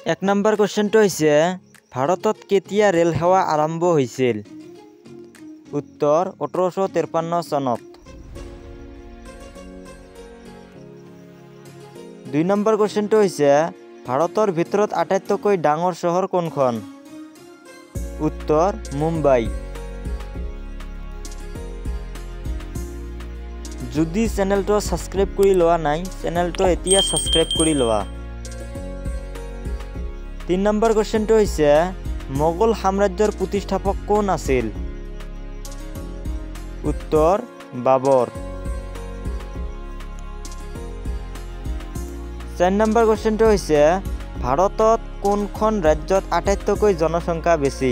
1 number কোৱেশ্চনটো হৈছে ভাৰতত কেতিয়া ৰেল সেৱা আৰম্ভ হৈছিল? উত্তৰ 1853 চনত। 2 নম্বৰ কোৱেশ্চনটো হৈছে ভাৰতৰ ভিতৰত আটাইতকৈ ডাঙৰ চহৰ কোনখন? উত্তৰ মুম্বাই। যদি চেনেলটো সাবস্ক্ৰাইব কৰি লোৱা নাই চেনেলটো এতিয়া সাবস্ক্ৰাইব কৰি লোৱা। 3 নম্বৰ কোৱেশ্চনটো হৈছে মোগল সাম্ৰাজ্যৰ প্ৰতিষ্ঠাপক কোন আছিল? উত্তৰ বাবৰ। 4 নম্বৰ কোৱেশ্চনটো হৈছে ভাৰতত কোনখন ৰাজ্যত আটাইতকৈ জনসংখ্যা বেছি?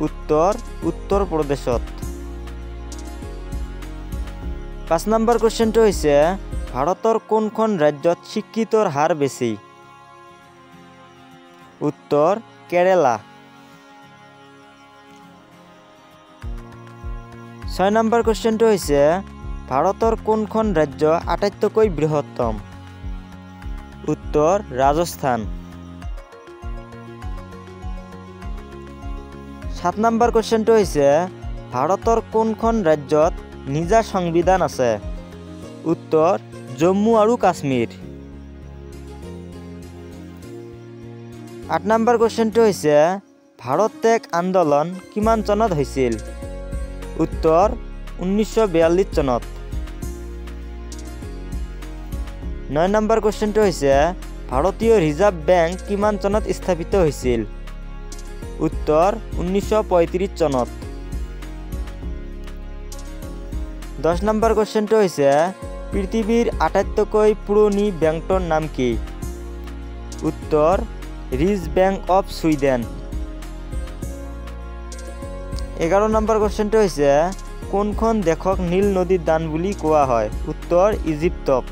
উত্তৰ উত্তৰ প্ৰদেশত। 5 নম্বৰ কোৱেশ্চনটো হৈছে ভাৰতৰ কোনখন ৰাজ্যত শিক্ষিতৰ হাৰ বেছি? উত্তৰ কেৰালা। 6 নম্বৰ কোৱেশ্চনটো হৈছে ভাৰতৰ কোনখন ৰাজ্য আটাইতকৈ বৃহত্তম? উত্তৰ ৰাজস্থান। 7 নম্বৰ কোৱেশ্চনটো হৈছে ভাৰতৰ কোনখন ৰাজ্যত নিজা সংবিধান আছে? উত্তৰ জম্মু আৰু কাশ্মীৰ। 8 নম্বৰ কোৱেশ্চনটো হৈছে ভাৰত ত্যাগ আন্দোলন কিমান চনত হৈছিল? উত্তৰ 1942 চনত। 9 নম্বৰ কোৱেশ্চনটো হৈছে ভাৰতীয় ৰিজাৰ্ভ বেংক কিমান চনত স্থাপিত হৈছিল? উত্তৰ 1935 চনত। 10 নম্বৰ কোৱেশ্চনটো হৈছে পৃথিৱীৰ আটাইতকৈ পুৰণি বেংকটোৰ নাম কি? উত্তৰ ৰিজ বেংক অফ ছুইডেন। 11 নম্বৰ কোৱেশ্চনটো হৈছে কোনখন দেশক নীল নদীৰ দান বুলি কোৱা হয়? উত্তৰ ইজিপ্তক।